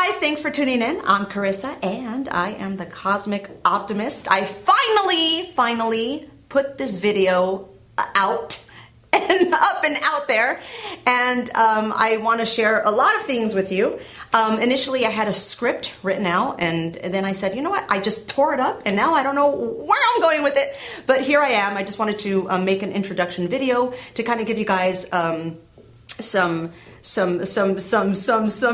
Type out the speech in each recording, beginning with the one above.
guys, thanks for tuning in. I'm Carissa, and I am the Cosmic Optimist. I finally put this video out and up and out there, and I want to share a lot of things with you. Initially, I had a script written out, and then I said, you know what, I just tore it up, and now I don't know where I'm going with it, but here I am. I just wanted to make an introduction video to kind of give you guys some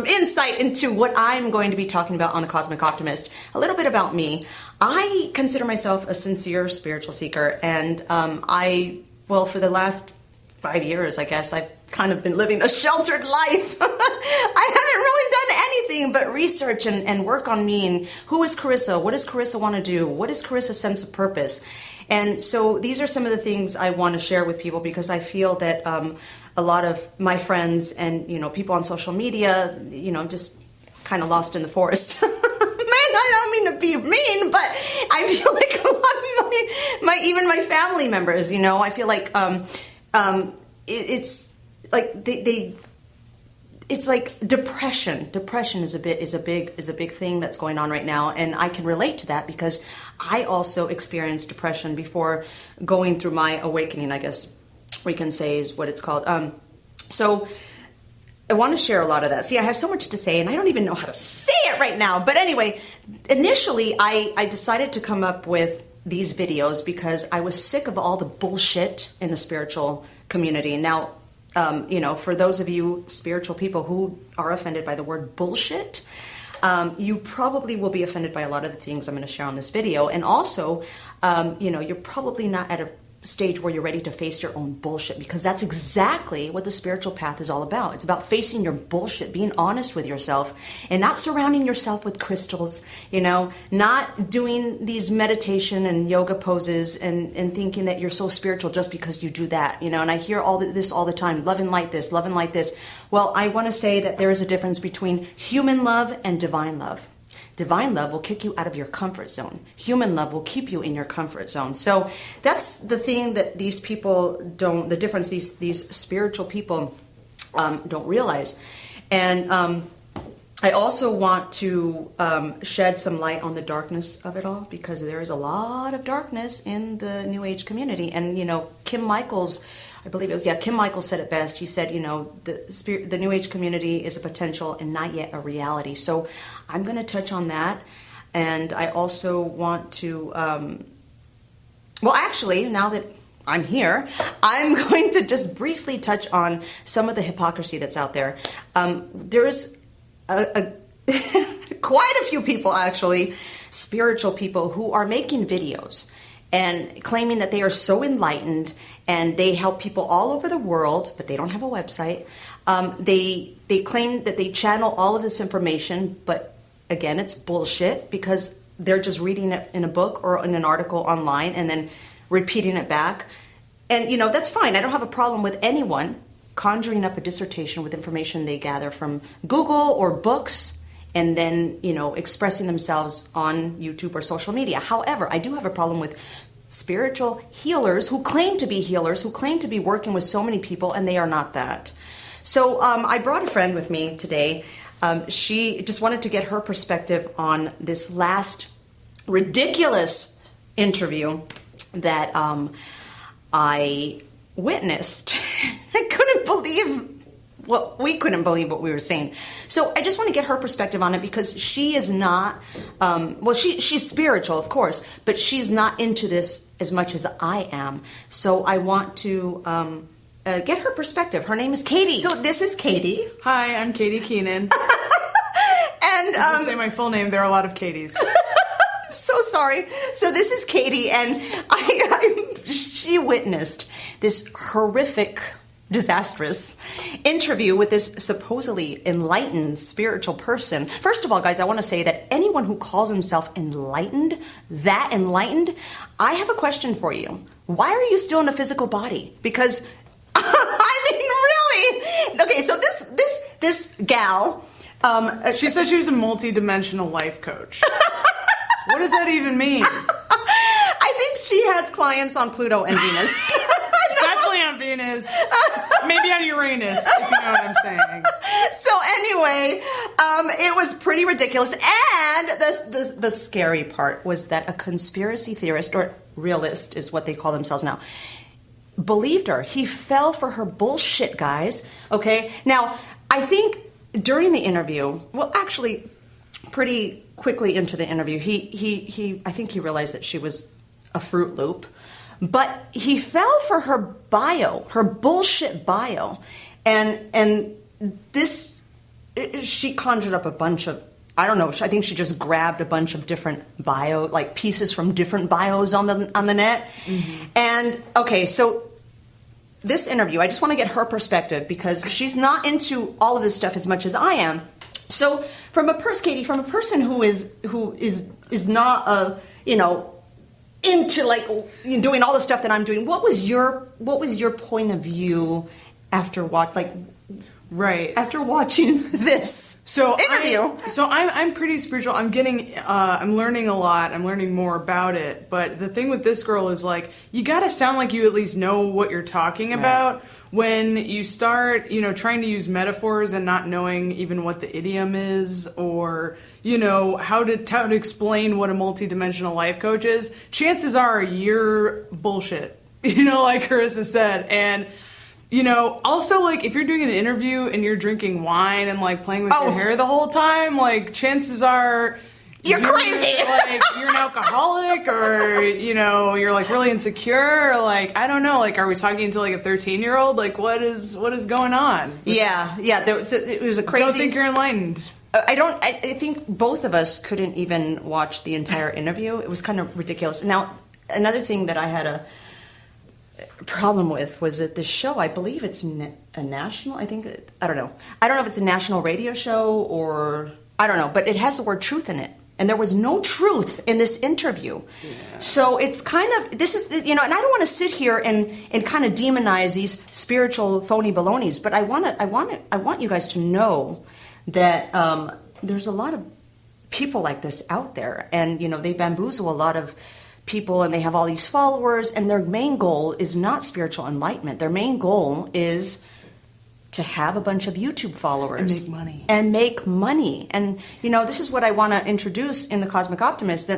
insight into what I'm going to be talking about on the Cosmic Optimist. A little bit about me. I consider myself a sincere spiritual seeker, and for the last 5 years, I guess, I've kind of been living a sheltered life. I haven't really done anything but research and work on me and who is Carissa? What does Carissa want to do? What is Carissa's sense of purpose? And so these are some of the things I want to share with people, because I feel that a lot of my friends and, people on social media, just kind of lost in the forest. Man, I don't mean to be mean, but I feel like a lot of even my family members, I feel like it's like it's like depression. Depression is a big thing that's going on right now, and I can relate to that because I also experienced depression before going through my awakening, I guess we can say is what it's called. So I want to share a lot of that. See, I have so much to say, and I don't even know how to say it right now. But anyway, initially, I decided to come up with these videos because I was sick of all the bullshit in the spiritual community. Now, for those of you spiritual people who are offended by the word bullshit, you probably will be offended by a lot of the things I'm going to share on this video. And also, you're probably not at a stage where you're ready to face your own bullshit, because that's exactly what the spiritual path is all about. It's about facing your bullshit, being honest with yourself, and not surrounding yourself with crystals, not doing these meditation and yoga poses and thinking that you're so spiritual just because you do that, and I hear this all the time, love and light this, love and light this. Well, I want to say that there is a difference between human love and divine love. Divine love will kick you out of your comfort zone. Human love will keep you in your comfort zone. So that's the thing that these people don't, the difference these spiritual people don't realize. And I also want to shed some light on the darkness of it all, because there is a lot of darkness in the New Age community. And, Kim Michaels, I believe it was, Kim Michaels said it best. He said, the New Age community is a potential and not yet a reality. So I'm going to touch on that. And I also want to, now that I'm here, I'm going to just briefly touch on some of the hypocrisy that's out there. There's quite a few people, actually, spiritual people, who are making videos and claiming that they are so enlightened and they help people all over the world, but they don't have a website. They claim that they channel all of this information, but again, it's bullshit, because they're just reading it in a book or in an article online and then repeating it back. And, that's fine. I don't have a problem with anyone conjuring up a dissertation with information they gather from Google or books and then, expressing themselves on YouTube or social media. However, I do have a problem with spiritual healers who claim to be healers, who claim to be working with so many people, and they are not that. So I brought a friend with me today. She just wanted to get her perspective on this last ridiculous interview that I witnessed. We couldn't believe what we were saying. So I just want to get her perspective on it, because she is not, she's spiritual, of course, but she's not into this as much as I am. So I want to get her perspective. Her name is Katie. So this is Katie. Hi, I'm Katie Keenan. And if you say my full name, there are a lot of Katies. So sorry. So this is Katie, and she witnessed this horrific, disastrous interview with this supposedly enlightened spiritual person. First of all, guys, I want to say that anyone who calls himself enlightened, I have a question for you. Why are you still in a physical body? Because, really? Okay, so this gal... she said she was a multi-dimensional life coach. What does that even mean? I think she has clients on Pluto and Venus. Definitely on Venus. Maybe on Uranus, if you know what I'm saying. So anyway, it was pretty ridiculous. And the scary part was that a conspiracy theorist, or realist is what they call themselves now, believed her. He fell for her bullshit, guys. Okay? Now, I think during the interview, well, actually, pretty quickly into the interview, I think he realized that she was a Fruit Loop. But he fell for her bio, her bullshit bio. And this, she conjured up a bunch of, I don't know, I think she just grabbed a bunch of different like pieces from different bios on the net. Mm-hmm. And, okay, so this interview, I just want to get her perspective because she's not into all of this stuff as much as I am. So Katie, from a person who is not into like doing all the stuff that I'm doing, what was your point of view after watching this interview? I'm pretty spiritual. I'm learning a lot. I'm learning more about it. But the thing with this girl is like, you got to sound like you at least know what you're talking about. When you start, trying to use metaphors and not knowing even what the idiom is, or how to explain what a multidimensional life coach is, chances are you're bullshit. Like Carissa said, and. Also, like, if you're doing an interview and you're drinking wine and, like, playing with your hair the whole time, like, chances are... You're crazy! Like, you're an alcoholic, or, you're, like, really insecure, or, like, I don't know, like, are we talking to, like, a 13-year-old? Like, what is going on? Yeah, it was a crazy... Don't think you're enlightened. I think both of us couldn't even watch the entire interview. It was kind of ridiculous. Now, another thing that I had a problem with was that this show, I believe it's a national, I don't know if it's a national radio show or I don't know, but it has the word truth in it, and there was no truth in this interview. So it's kind of, this is, and I don't want to sit here and kind of demonize these spiritual phony balonies, but I want you guys to know that there's a lot of people like this out there, and they bamboozle a lot of people, and they have all these followers, and their main goal is not spiritual enlightenment. Their main goal is to have a bunch of YouTube followers. And make money. And, this is what I want to introduce in the Cosmic Optimist,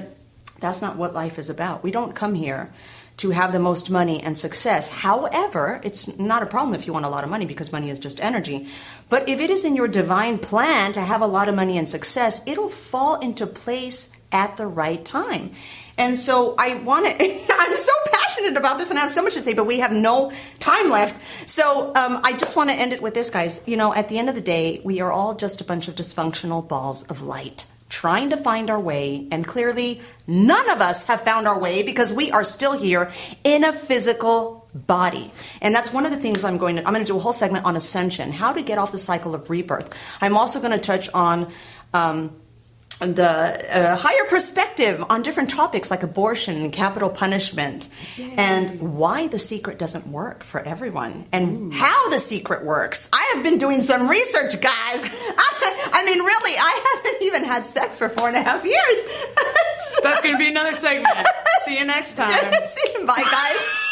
that's not what life is about. We don't come here to have the most money and success. However, it's not a problem if you want a lot of money, because money is just energy. But if it is in your divine plan to have a lot of money and success, it'll fall into place at the right time. And so I'm so passionate about this, and I have so much to say, but we have no time left. So I just want to end it with this, guys. At the end of the day, we are all just a bunch of dysfunctional balls of light trying to find our way, and clearly none of us have found our way, because we are still here in a physical body. And that's one of the things I'm going to do a whole segment on ascension, how to get off the cycle of rebirth. I'm also going to touch on the higher perspective on different topics like abortion and capital punishment. Yay. And why the secret doesn't work for everyone, and how the secret works. I have been doing some research, guys. I mean, really, I haven't even had sex for 4.5 years. That's going to be another segment. See you next time. Bye, guys.